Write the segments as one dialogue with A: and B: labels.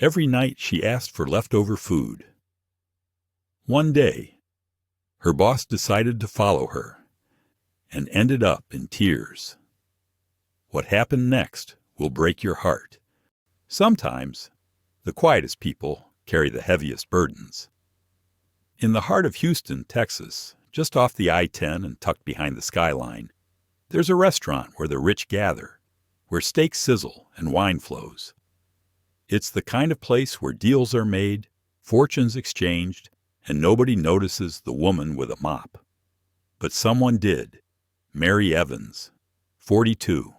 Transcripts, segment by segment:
A: Every night she asked for leftover food. One day, her boss decided to follow her and ended up in tears. What happened next will break your heart. Sometimes, the quietest people carry the heaviest burdens. In the heart of Houston, Texas, just off the I-10 and tucked behind the skyline, there's a restaurant where the rich gather, where steaks sizzle and wine flows. It's the kind of place where deals are made, fortunes exchanged, and nobody notices the woman with a mop. But someone did. Mary Evans, 42.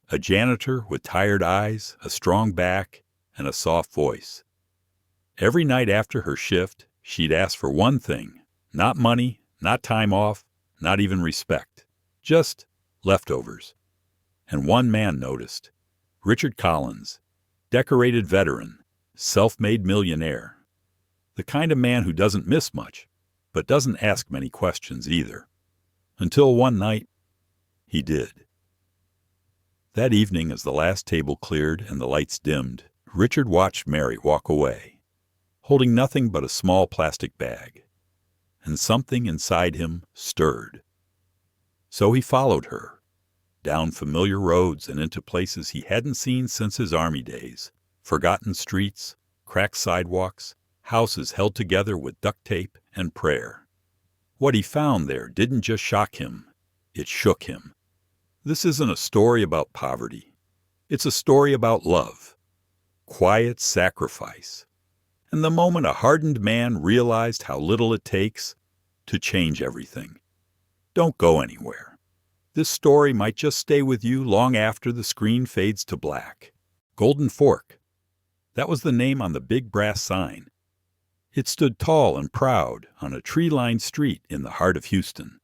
A: A janitor with tired eyes, a strong back, and a soft voice. Every night after her shift, she'd ask for one thing. Not money, not time off, not even respect. Just leftovers. And one man noticed. Richard Collins, decorated veteran, self-made millionaire. The kind of man who doesn't miss much, but doesn't ask many questions either. Until one night, he did. That evening, as the last table cleared and the lights dimmed, Richard watched Mary walk away, holding nothing but a small plastic bag. And something inside him stirred. So he followed her, down familiar roads and into places he hadn't seen since his army days, forgotten streets, cracked sidewalks, houses held together with duct tape and prayer. What he found there didn't just shock him, it shook him. This isn't a story about poverty. It's a story about love, quiet sacrifice, and the moment a hardened man realized how little it takes to change everything. Don't go anywhere. This story might just stay with you long after the screen fades to black. Golden Fork. That was the name on the big brass sign. It stood tall and proud on a tree-lined street in the heart of Houston.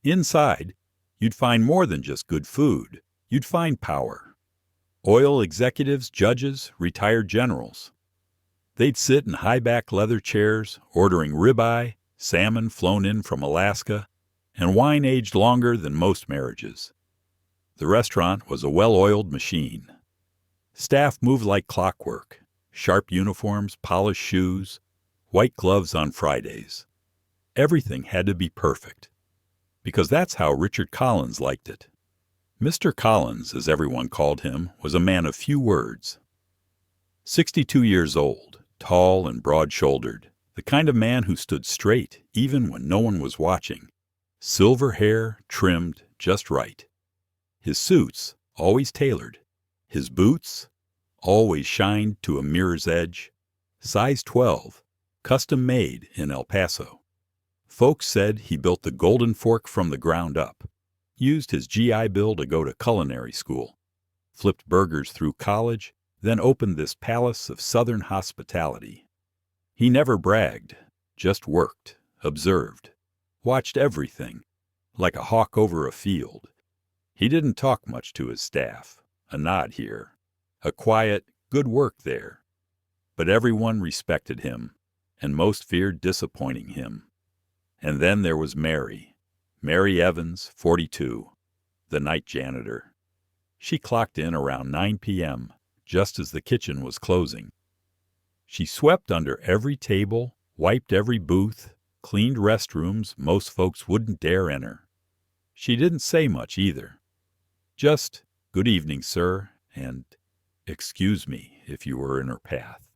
A: Inside, you'd find more than just good food. You'd find power. Oil executives, judges, retired generals. They'd sit in high-back leather chairs, ordering ribeye, salmon flown in from Alaska, and wine aged longer than most marriages. The restaurant was a well-oiled machine. Staff moved like clockwork, sharp uniforms, polished shoes, white gloves on Fridays. Everything had to be perfect, because that's how Richard Collins liked it. Mr. Collins, as everyone called him, was a man of few words. 62 years old, tall and broad-shouldered, the kind of man who stood straight even when no one was watching. Silver hair, trimmed just right. His suits, always tailored. His boots, always shined to a mirror's edge. Size 12, custom made in El Paso. Folks said he built the Golden Fork from the ground up, used his GI Bill to go to culinary school, flipped burgers through college, then opened this palace of Southern hospitality. He never bragged, just worked, observed, watched everything, like a hawk over a field. He didn't talk much to his staff, a nod here, a quiet, good work there. But everyone respected him, and most feared disappointing him. And then there was Mary Evans, 42, the night janitor. She clocked in around 9 p.m., just as the kitchen was closing. She swept under every table, wiped every booth, cleaned restrooms most folks wouldn't dare enter. She didn't say much either. Just, "Good evening, sir," and "Excuse me," if you were in her path.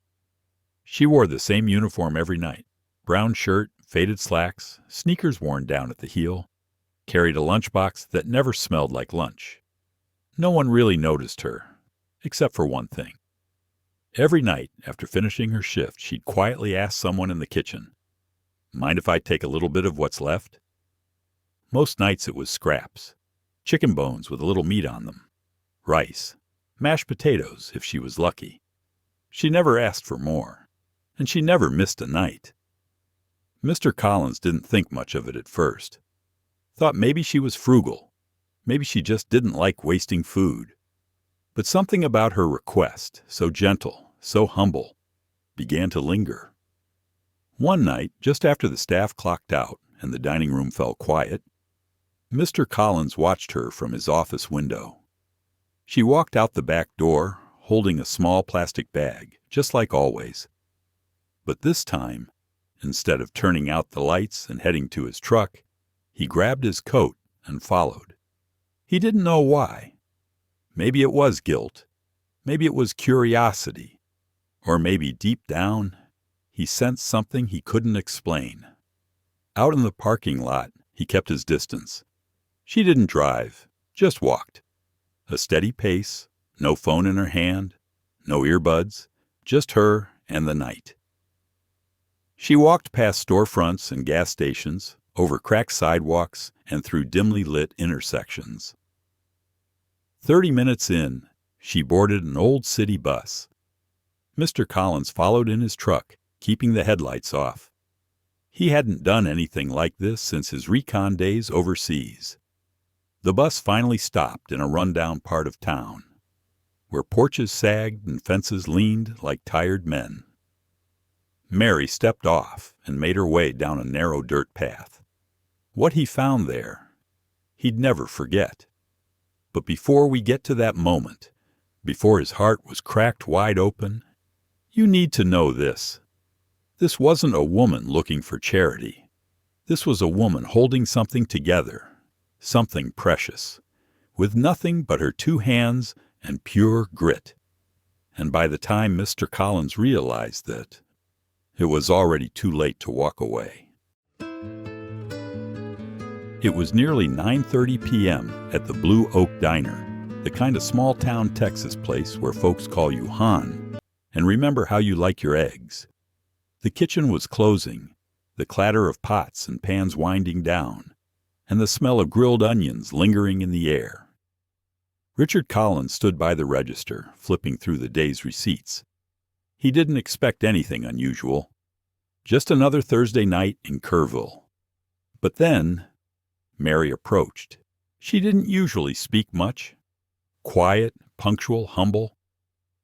A: She wore the same uniform every night. Brown shirt, faded slacks, sneakers worn down at the heel, carried a lunchbox that never smelled like lunch. No one really noticed her, except for one thing. Every night, after finishing her shift, she'd quietly ask someone in the kitchen, "Mind if I take a little bit of what's left?" Most nights it was scraps, chicken bones with a little meat on them, rice, mashed potatoes if she was lucky. She never asked for more, and she never missed a night. Mr. Collins didn't think much of it at first. Thought maybe she was frugal. Maybe she just didn't like wasting food. But something about her request, so gentle, so humble, began to linger. One night, just after the staff clocked out and the dining room fell quiet, Mr. Collins watched her from his office window. She walked out the back door, holding a small plastic bag, just like always. But this time, instead of turning out the lights and heading to his truck, he grabbed his coat and followed. He didn't know why. Maybe it was guilt. Maybe it was curiosity. Or maybe deep down, he sensed something he couldn't explain. Out in the parking lot, he kept his distance. She didn't drive, just walked. A steady pace, no phone in her hand, no earbuds, just her and the night. She walked past storefronts and gas stations, over cracked sidewalks, and through dimly lit intersections. 30 minutes in, she boarded an old city bus. Mr. Collins followed in his truck, keeping the headlights off. He hadn't done anything like this since his recon days overseas. The bus finally stopped in a rundown part of town, where porches sagged and fences leaned like tired men. Mary stepped off and made her way down a narrow dirt path. What he found there, he'd never forget. But before we get to that moment, before his heart was cracked wide open, you need to know this. This wasn't a woman looking for charity. This was a woman holding something together, something precious, with nothing but her two hands and pure grit. And by the time Mr. Collins realized that, it was already too late to walk away. It was nearly 9:30 p.m. at the Blue Oak Diner, the kind of small-town Texas place where folks call you Hon and remember how you like your eggs. The kitchen was closing, the clatter of pots and pans winding down, and the smell of grilled onions lingering in the air. Richard Collins stood by the register, flipping through the day's receipts. He didn't expect anything unusual. Just another Thursday night in Kerrville. But then, Mary approached. She didn't usually speak much. Quiet, punctual, humble.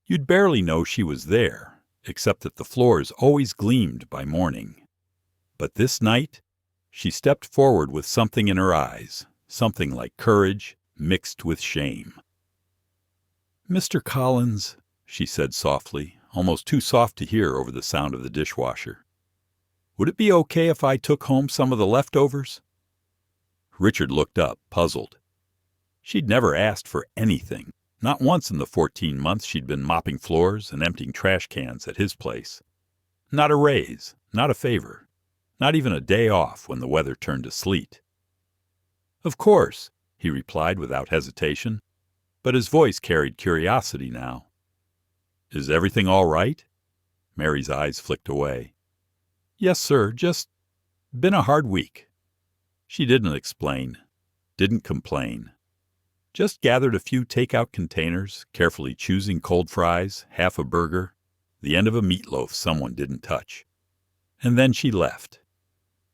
A: You'd barely know she was there, except that the floors always gleamed by morning. But this night, she stepped forward with something in her eyes, something like courage mixed with shame. "Mr. Collins," she said softly, almost too soft to hear over the sound of the dishwasher, "would it be okay if I took home some of the leftovers?" Richard looked up, puzzled. She'd never asked for anything, not once in the 14 months she'd been mopping floors and emptying trash cans at his place. Not a raise, not a favor, not even a day off when the weather turned to sleet. "Of course," he replied without hesitation, but his voice carried curiosity now. "Is everything all right?" Mary's eyes flicked away. "Yes, sir, just been a hard week." She didn't explain, didn't complain. Just gathered a few takeout containers, carefully choosing cold fries, half a burger, the end of a meatloaf someone didn't touch. And then she left.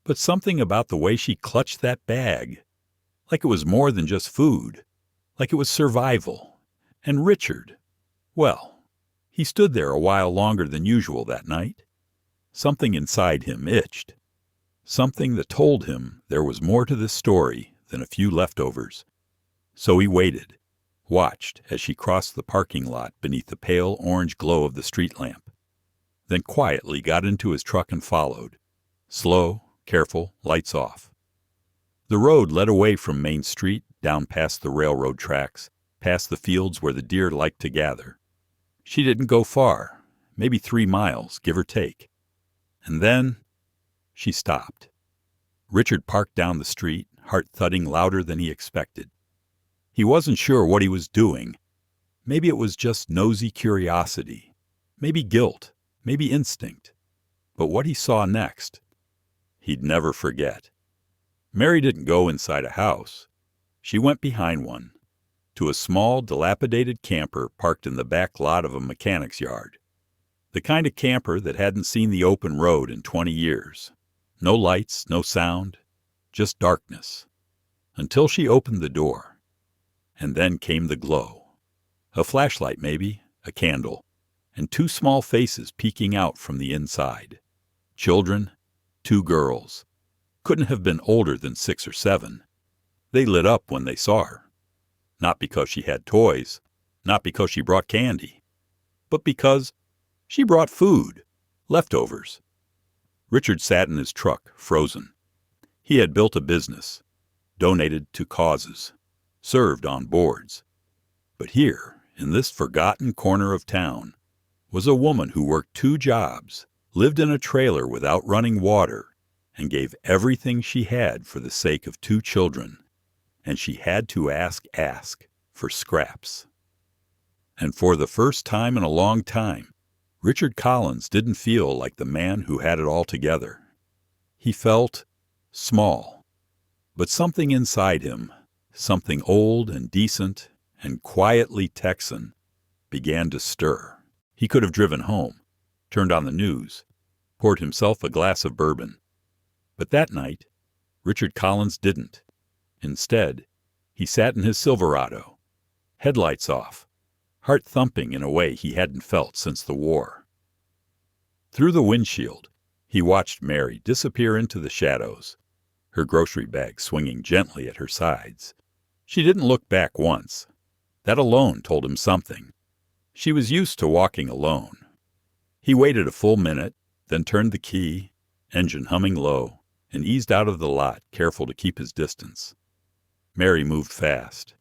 A: But something about the way she clutched that bag, like it was more than just food, like it was survival. And Richard, well, he stood there a while longer than usual that night. Something inside him itched. Something that told him there was more to this story than a few leftovers. So he waited, watched as she crossed the parking lot beneath the pale orange glow of the street lamp, then quietly got into his truck and followed, slow, careful, lights off. The road led away from Main Street, down past the railroad tracks, past the fields where the deer liked to gather. She didn't go far, maybe 3 miles, give or take. And then she stopped. Richard parked down the street, heart thudding louder than he expected. He wasn't sure what he was doing. Maybe it was just nosy curiosity, maybe guilt, maybe instinct. But what he saw next, he'd never forget. Mary didn't go inside a house. She went behind one, to a small, dilapidated camper parked in the back lot of a mechanic's yard. The kind of camper that hadn't seen the open road in 20 years. No lights, no sound, just darkness. Until she opened the door. And then came the glow. A flashlight maybe, a candle, and 2 small faces peeking out from the inside. Children, 2 girls. Couldn't have been older than 6 or 7. They lit up when they saw her. Not because she had toys, not because she brought candy, but because she brought food, leftovers. Richard sat in his truck, frozen. He had built a business, donated to causes, served on boards. But here, in this forgotten corner of town, was a woman who worked 2 jobs, lived in a trailer without running water, and gave everything she had for the sake of 2 children. And she had to ask for scraps. And for the first time in a long time, Richard Collins didn't feel like the man who had it all together. He felt small. But something inside him, something old and decent and quietly Texan, began to stir. He could have driven home, turned on the news, poured himself a glass of bourbon. But that night, Richard Collins didn't. Instead, he sat in his Silverado, headlights off, heart thumping in a way he hadn't felt since the war. Through the windshield, he watched Mary disappear into the shadows, her grocery bag swinging gently at her sides. She didn't look back once. That alone told him something. She was used to walking alone. He waited a full minute, then turned the key, engine humming low, and eased out of the lot, careful to keep his distance. Mary moved fast.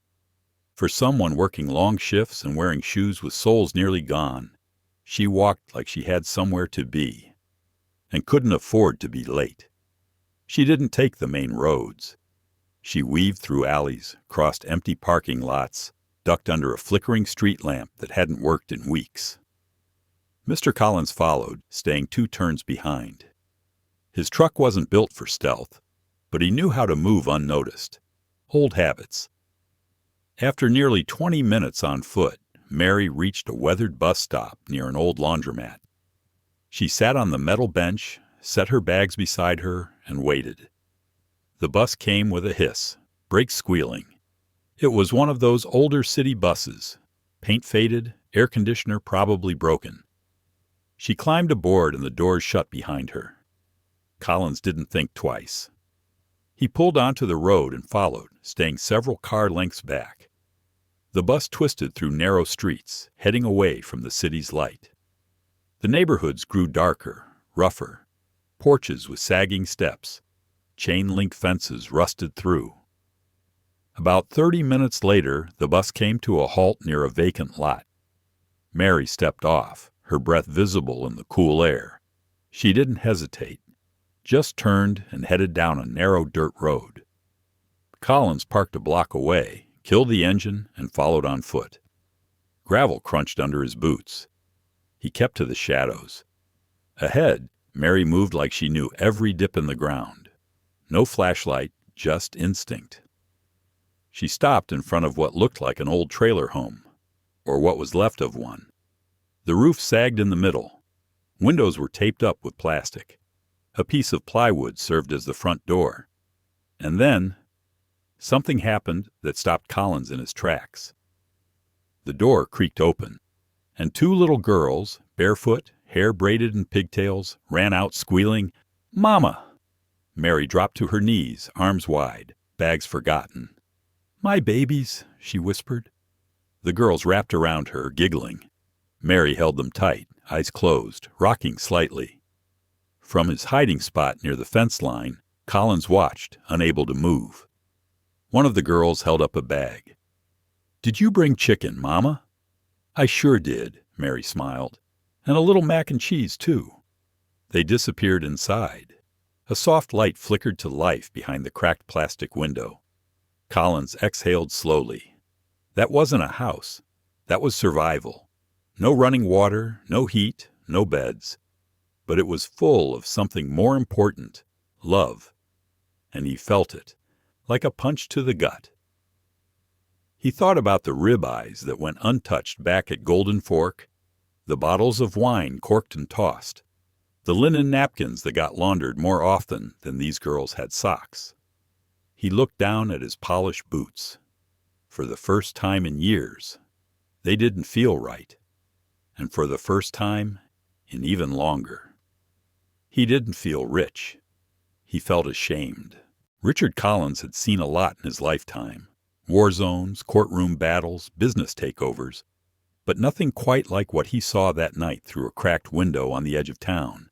A: For someone working long shifts and wearing shoes with soles nearly gone, she walked like she had somewhere to be, and couldn't afford to be late. She didn't take the main roads. She weaved through alleys, crossed empty parking lots, ducked under a flickering street lamp that hadn't worked in weeks. Mr. Collins followed, staying 2 turns behind. His truck wasn't built for stealth, but he knew how to move unnoticed. Old habits. After nearly 20 minutes on foot, Mary reached a weathered bus stop near an old laundromat. She sat on the metal bench, set her bags beside her, and waited. The bus came with a hiss, brakes squealing. It was one of those older city buses, paint faded, air conditioner probably broken. She climbed aboard and the doors shut behind her. Collins didn't think twice. He pulled onto the road and followed, staying several car lengths back. The bus twisted through narrow streets, heading away from the city's light. The neighborhoods grew darker, rougher, porches with sagging steps, chain-link fences rusted through. About 30 minutes later, the bus came to a halt near a vacant lot. Mary stepped off, her breath visible in the cool air. She didn't hesitate, just turned and headed down a narrow dirt road. Collins parked a block away, killed the engine, and followed on foot. Gravel crunched under his boots. He kept to the shadows. Ahead, Mary moved like she knew every dip in the ground. No flashlight, just instinct. She stopped in front of what looked like an old trailer home, or what was left of one. The roof sagged in the middle. Windows were taped up with plastic. A piece of plywood served as the front door. And then, something happened that stopped Collins in his tracks. The door creaked open, and 2 little girls, barefoot, hair braided in pigtails, ran out squealing, "Mama!" Mary dropped to her knees, arms wide, bags forgotten. "My babies," she whispered. The girls wrapped around her, giggling. Mary held them tight, eyes closed, rocking slightly. From his hiding spot near the fence line, Collins watched, unable to move. One of the girls held up a bag. "Did you bring chicken, Mama?" "I sure did," Mary smiled. "And a little mac and cheese, too." They disappeared inside. A soft light flickered to life behind the cracked plastic window. Collins exhaled slowly. That wasn't a house. That was survival. No running water, no heat, no beds. But it was full of something more important, love. And he felt it, like a punch to the gut. He thought about the ribeyes that went untouched back at Golden Fork, the bottles of wine corked and tossed, the linen napkins that got laundered more often than these girls had socks. He looked down at his polished boots. For the first time in years, they didn't feel right. And for the first time in even longer. He didn't feel rich. He felt ashamed. Richard Collins had seen a lot in his lifetime. War zones, courtroom battles, business takeovers. but nothing quite like what he saw that night through a cracked window on the edge of town.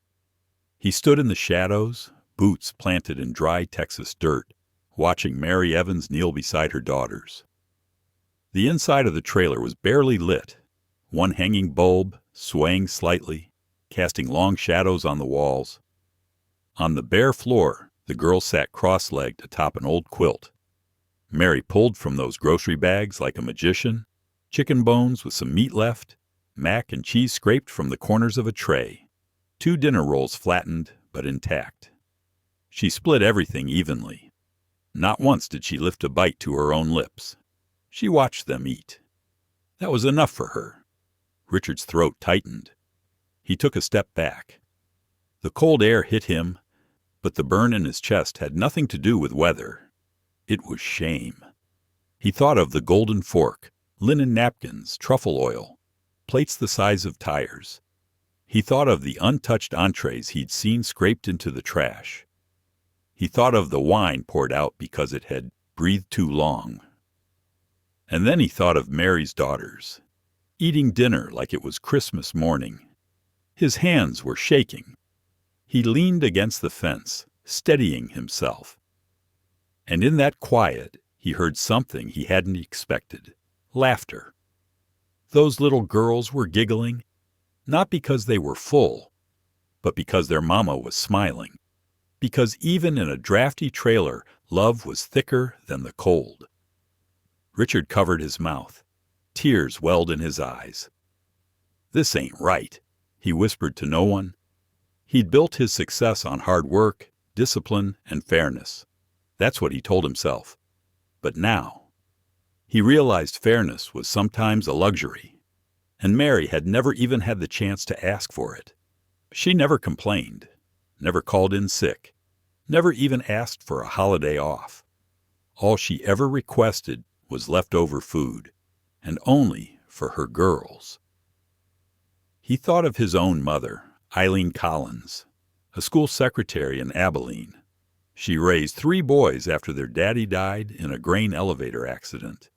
A: He stood in the shadows, boots planted in dry Texas dirt, watching Mary Evans kneel beside her daughters. The inside of the trailer was barely lit, one hanging bulb swaying slightly, casting long shadows on the walls. On the bare floor, the girls sat cross-legged atop an old quilt. Mary pulled from those grocery bags like a magician, chicken bones with some meat left, mac and cheese scraped from the corners of a tray, 2 dinner rolls flattened but intact. She split everything evenly. Not once did she lift a bite to her own lips. She watched them eat. That was enough for her. Richard's throat tightened. He took a step back. The cold air hit him, but the burn in his chest had nothing to do with weather. It was shame. He thought of the golden fork, linen napkins, truffle oil, plates the size of tires. He thought of the untouched entrees he'd seen scraped into the trash. He thought of the wine poured out because it had breathed too long. And then he thought of Mary's daughters, eating dinner like it was Christmas morning. His hands were shaking. He leaned against the fence, steadying himself. And in that quiet, he heard something he hadn't expected. Laughter. Those little girls were giggling, not because they were full, but because their mama was smiling. Because even in a drafty trailer, love was thicker than the cold. Richard covered his mouth. Tears welled in his eyes. "This ain't right," he whispered to no one. He'd built his success on hard work, discipline, and fairness. That's what he told himself. But now, he realized fairness was sometimes a luxury, and Mary had never even had the chance to ask for it. She never complained, never called in sick, never even asked for a holiday off. All she ever requested was leftover food, and only for her girls. He thought of his own mother, Eileen Collins, a school secretary in Abilene. She raised 3 boys after their daddy died in a grain elevator accident.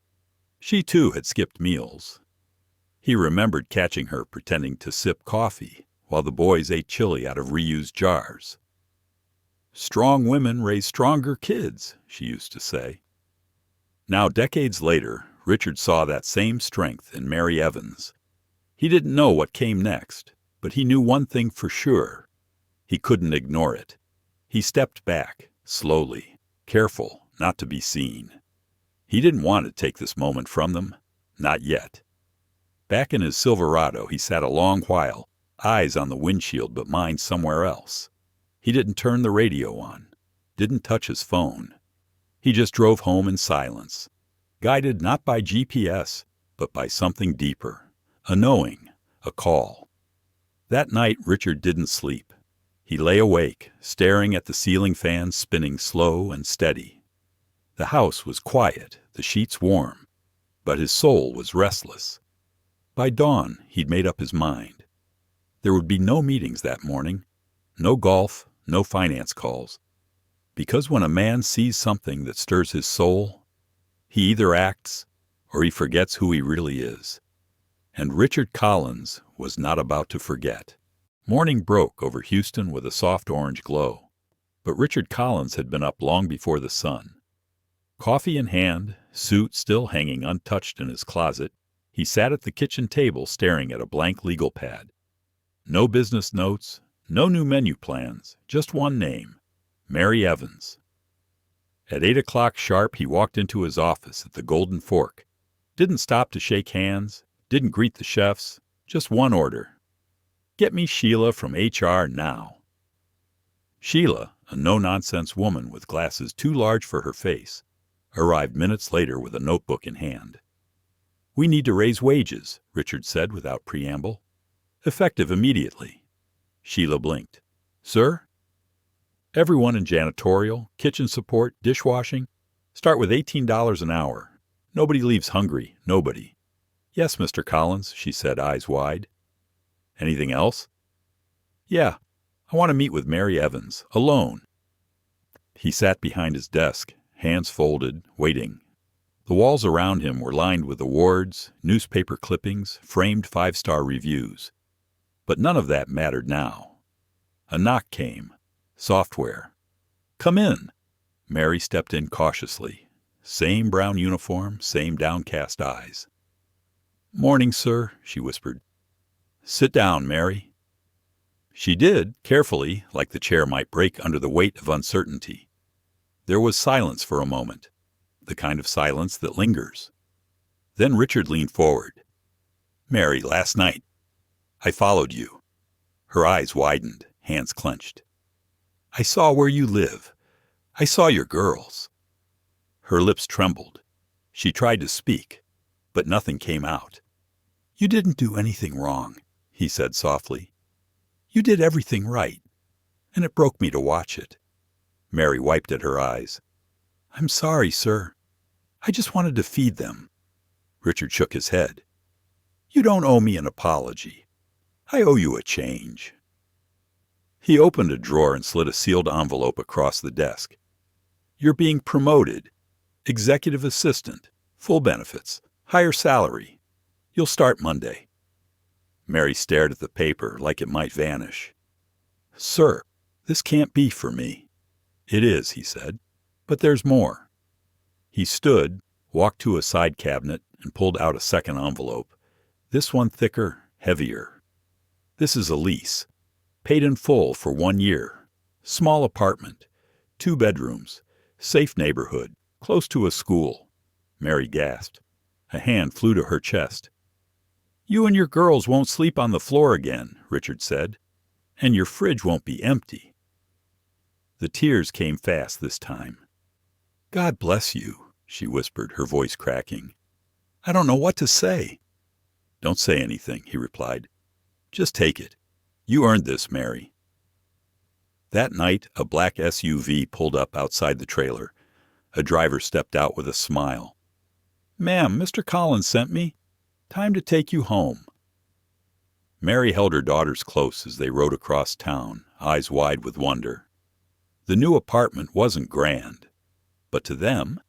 A: She too had skipped meals. He remembered catching her pretending to sip coffee while the boys ate chili out of reused jars. "Strong women raise stronger kids," she used to say. Now, decades later, Richard saw that same strength in Mary Evans. He didn't know what came next, but he knew one thing for sure. He couldn't ignore it. He stepped back, slowly, careful not to be seen. He didn't want to take this moment from them, not yet. Back in his Silverado, he sat a long while, eyes on the windshield but mind somewhere else. He didn't turn the radio on, didn't touch his phone. He just drove home in silence, guided not by GPS, but by something deeper, a knowing, a call. That night, Richard didn't sleep. He lay awake, staring at the ceiling fan spinning slow and steady. The house was quiet, the sheets warm, but his soul was restless. By dawn, he'd made up his mind. There would be no meetings that morning, no golf, no finance calls. Because when a man sees something that stirs his soul, he either acts or he forgets who he really is. And Richard Collins was not about to forget. Morning broke over Houston with a soft orange glow, but Richard Collins had been up long before the sun. Coffee in hand, suit still hanging untouched in his closet, he sat at the kitchen table staring at a blank legal pad. No business notes, no new menu plans, just one name, Mary Evans. At 8 o'clock sharp, he walked into his office at the Golden Fork. Didn't stop to shake hands, didn't greet the chefs, just one order. "Get me Sheila from HR now." Sheila, a no-nonsense woman with glasses too large for her face, arrived minutes later with a notebook in hand. "We need to raise wages," Richard said without preamble. "Effective immediately." Sheila blinked. "Sir?" "Everyone in janitorial, kitchen support, dishwashing. Start with $18 an hour. Nobody leaves hungry, nobody." "Yes, Mr. Collins," she said, eyes wide. "Anything else?" "Yeah, I want to meet with Mary Evans, alone." He sat behind his desk, hands folded, waiting. The walls around him were lined with awards, newspaper clippings, framed 5-star reviews. But none of that mattered now. A knock came. Software. "Come in." Mary stepped in cautiously. Same brown uniform, same downcast eyes. "Morning, sir," she whispered. "Sit down, Mary." She did, carefully, like the chair might break under the weight of uncertainty. There was silence for a moment, the kind of silence that lingers. Then Richard leaned forward. "Mary, last night, I followed you." Her eyes widened, hands clenched. "I saw where you live. I saw your girls." Her lips trembled. She tried to speak, but nothing came out. "You didn't do anything wrong," he said softly. "You did everything right, and it broke me to watch it." Mary wiped at her eyes. "I'm sorry, sir. I just wanted to feed them." Richard shook his head. "You don't owe me an apology. I owe you a change." He opened a drawer and slid a sealed envelope across the desk. "You're being promoted. Executive assistant. Full benefits. Higher salary. You'll start Monday." Mary stared at the paper like it might vanish. "Sir, this can't be for me." "It is," he said, "but there's more." He stood, walked to a side cabinet, and pulled out a second envelope, this one thicker, heavier. "This is a lease. Paid in full for 1 year. Small apartment. 2 bedrooms. Safe neighborhood. Close to a school." Mary gasped. A hand flew to her chest. "You and your girls won't sleep on the floor again," Richard said. "And your fridge won't be empty." The tears came fast this time. "God bless you," she whispered, her voice cracking. "I don't know what to say." "Don't say anything," he replied. "Just take it. You earned this, Mary." That night, a black SUV pulled up outside the trailer. A driver stepped out with a smile. "Ma'am, Mr. Collins sent me. Time to take you home." Mary held her daughters close as they rode across town, eyes wide with wonder. The new apartment wasn't grand, but to them,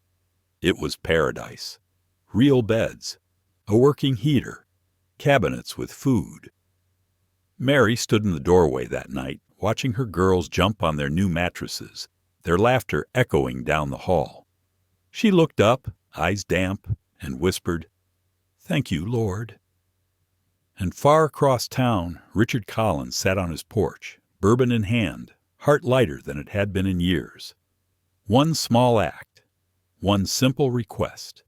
A: it was paradise. Real beds, a working heater, cabinets with food. Mary stood in the doorway that night, watching her girls jump on their new mattresses, their laughter echoing down the hall. She looked up, eyes damp, and whispered, "Thank you, Lord." And far across town, Richard Collins sat on his porch, bourbon in hand, heart lighter than it had been in years. One small act, one simple request,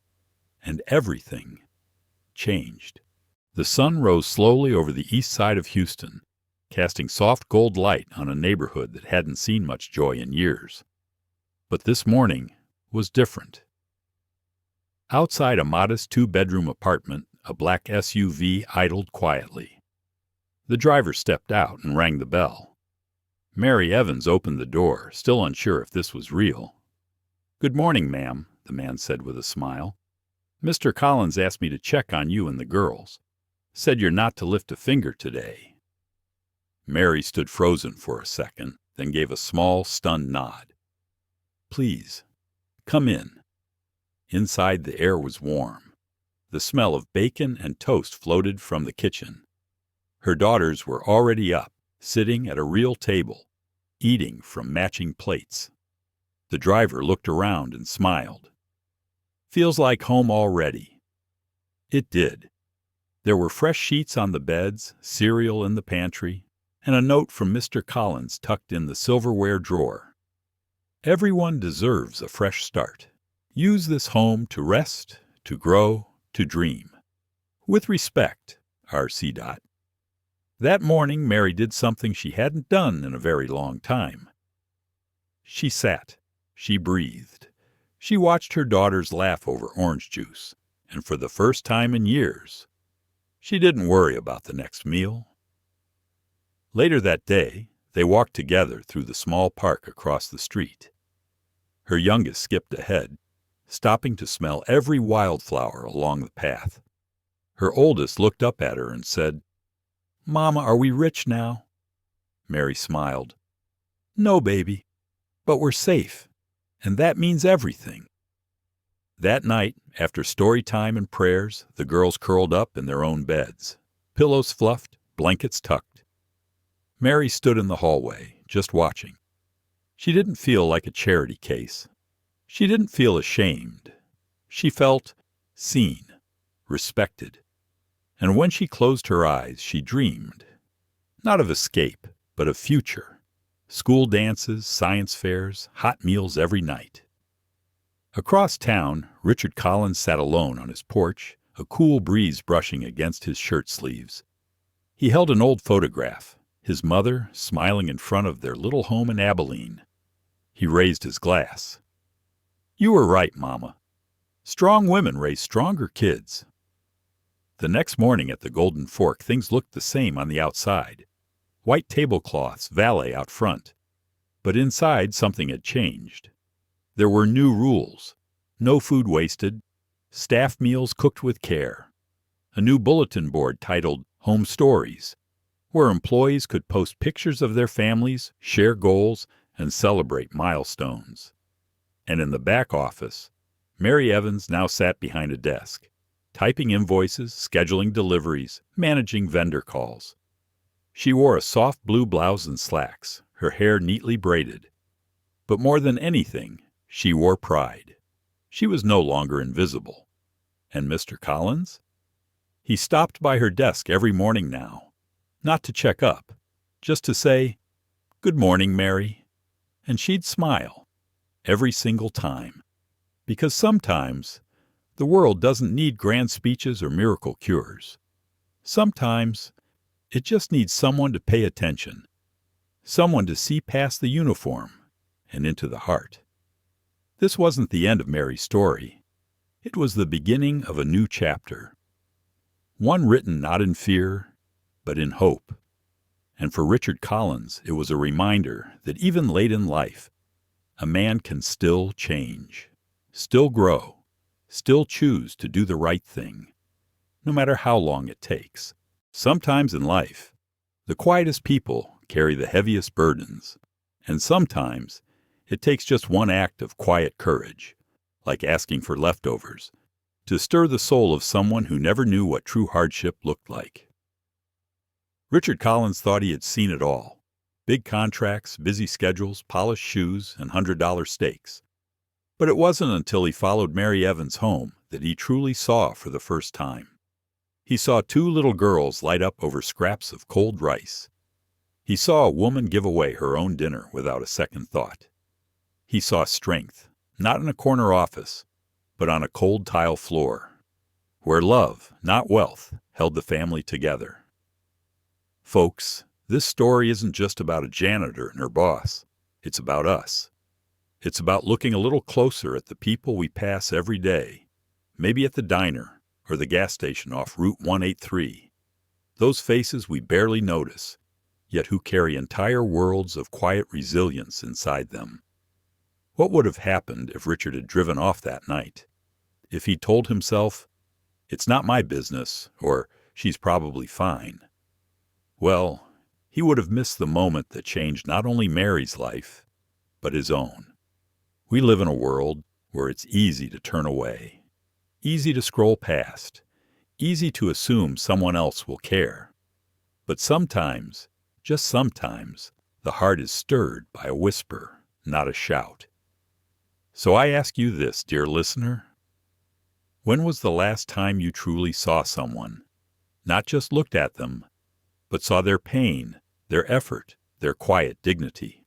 A: and everything changed. The sun rose slowly over the east side of Houston, casting soft gold light on a neighborhood that hadn't seen much joy in years. But this morning was different. Outside a modest 2-bedroom apartment, a black SUV idled quietly. The driver stepped out and rang the bell. Mary Evans opened the door, still unsure if this was real. "Good morning, ma'am," the man said with a smile. "Mr. Collins asked me to check on you and the girls. Said you're not to lift a finger today." Mary stood frozen for a second, then gave a small, stunned nod. "Please, come in." Inside, the air was warm. The smell of bacon and toast floated from the kitchen. Her daughters were already up, sitting at a real table, eating from matching plates. The driver looked around and smiled. "Feels like home already." It did. There were fresh sheets on the beds, cereal in the pantry, and a note from Mr. Collins tucked in the silverware drawer. "Everyone deserves a fresh start. Use this home to rest, to grow, to dream. With respect, R.C. That morning, Mary did something she hadn't done in a very long time. She sat. She breathed. She watched her daughters laugh over orange juice, and for the first time in years, she didn't worry about the next meal. Later that day, they walked together through the small park across the street. Her youngest skipped ahead, stopping to smell every wildflower along the path. Her oldest looked up at her and said, "Mama, are we rich now?" Mary smiled. "No, baby, but we're safe, and that means everything." That night, after story time and prayers, the girls curled up in their own beds, pillows fluffed, blankets tucked. Mary stood in the hallway, just watching. She didn't feel like a charity case. She didn't feel ashamed. She felt seen, respected. And when she closed her eyes, she dreamed, not of escape, but of future. School dances, science fairs, hot meals every night. Across town, Richard Collins sat alone on his porch, a cool breeze brushing against his shirt sleeves. He held an old photograph, his mother smiling in front of their little home in Abilene. He raised his glass. "You were right, Mama. Strong women raise stronger kids." The next morning at the Golden Fork, things looked the same on the outside. White tablecloths, valet out front. But inside, something had changed. There were new rules. No food wasted. Staff meals cooked with care. A new bulletin board titled Home Stories, where employees could post pictures of their families, share goals, and celebrate milestones. And in the back office, Mary Evans now sat behind a desk, typing invoices, scheduling deliveries, managing vendor calls. She wore a soft blue blouse and slacks, her hair neatly braided. But more than anything, she wore pride. She was no longer invisible. And Mr. Collins? He stopped by her desk every morning now, not to check up, just to say, "Good morning, Mary." And she'd smile, every single time. Because sometimes the world doesn't need grand speeches or miracle cures. Sometimes it just needs someone to pay attention, someone to see past the uniform and into the heart. This wasn't the end of Mary's story. It was the beginning of a new chapter. One written not in fear, but in hope. And for Richard Collins, it was a reminder that even late in life, a man can still change, still grow, still choose to do the right thing, no matter how long it takes. Sometimes in life, the quietest people carry the heaviest burdens, and sometimes it takes just one act of quiet courage, like asking for leftovers, to stir the soul of someone who never knew what true hardship looked like. Richard Collins thought he had seen it all. Big contracts, busy schedules, polished shoes, and $100 steaks. But it wasn't until he followed Mary Evans home that he truly saw for the first time. He saw two little girls light up over scraps of cold rice. He saw a woman give away her own dinner without a second thought. He saw strength, not in a corner office, but on a cold tile floor, where love, not wealth, held the family together. Folks, this story isn't just about a janitor and her boss. It's about us. It's about looking a little closer at the people we pass every day, maybe at the diner or the gas station off Route 183. Those faces we barely notice, yet who carry entire worlds of quiet resilience inside them. What would have happened if Richard had driven off that night? If he told himself, "It's not my business," or "She's probably fine"? Well, he would have missed the moment that changed not only Mary's life, but his own. We live in a world where it's easy to turn away, easy to scroll past, easy to assume someone else will care. But sometimes, just sometimes, the heart is stirred by a whisper, not a shout. So I ask you this, dear listener. When was the last time you truly saw someone, not just looked at them, but saw their pain, their effort, their quiet dignity?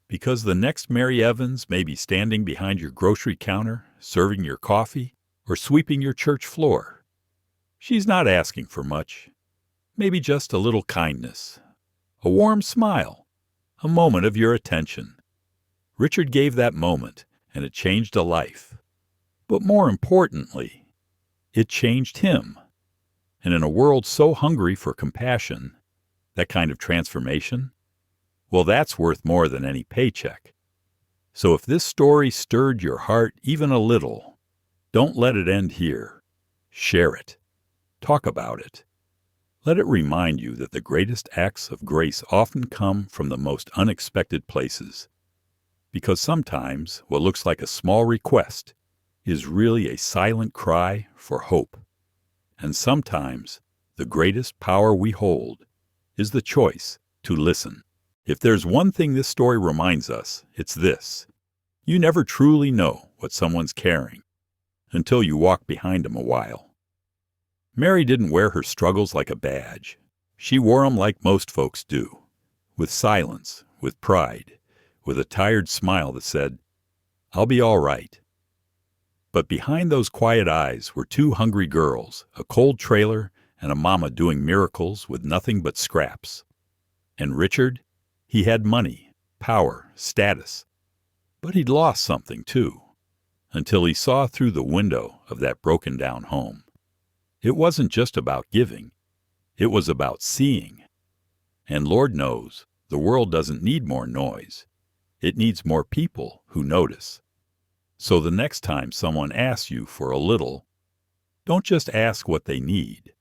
A: Because the next Mary Evans may be standing behind your grocery counter, serving your coffee, or sweeping your church floor. She's not asking for much. Maybe just a little kindness, a warm smile, a moment of your attention. Richard gave that moment, and it changed a life. But more importantly, it changed him. And in a world so hungry for compassion, that kind of transformation, well, that's worth more than any paycheck. So if this story stirred your heart even a little, don't let it end here. Share it. Talk about it. Let it remind you that the greatest acts of grace often come from the most unexpected places. Because sometimes what looks like a small request is really a silent cry for hope. And sometimes the greatest power we hold is the choice to listen. If there's one thing this story reminds us, it's this. You never truly know what someone's carrying until you walk behind them a while. Mary didn't wear her struggles like a badge. She wore them like most folks do, with silence, with pride, with a tired smile that said, "I'll be all right." But behind those quiet eyes were two hungry girls, a cold trailer, and a mama doing miracles with nothing but scraps. And Richard, he had money, power, status. But he'd lost something, too, until he saw through the window of that broken-down home. It wasn't just about giving. It was about seeing. And Lord knows, the world doesn't need more noise. It needs more people who notice. So the next time someone asks you for a little, don't just ask what they need.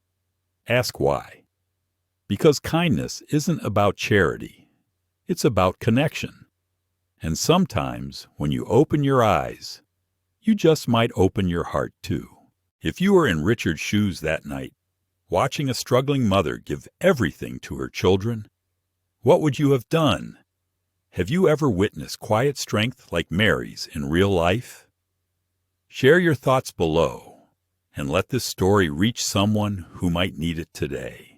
A: Ask why. Because kindness isn't about charity. It's about connection. And sometimes, when you open your eyes, you just might open your heart too. If you were in Richard's shoes that night, watching a struggling mother give everything to her children, what would you have done? Have you ever witnessed quiet strength like Mary's in real life? Share your thoughts below, and let this story reach someone who might need it today.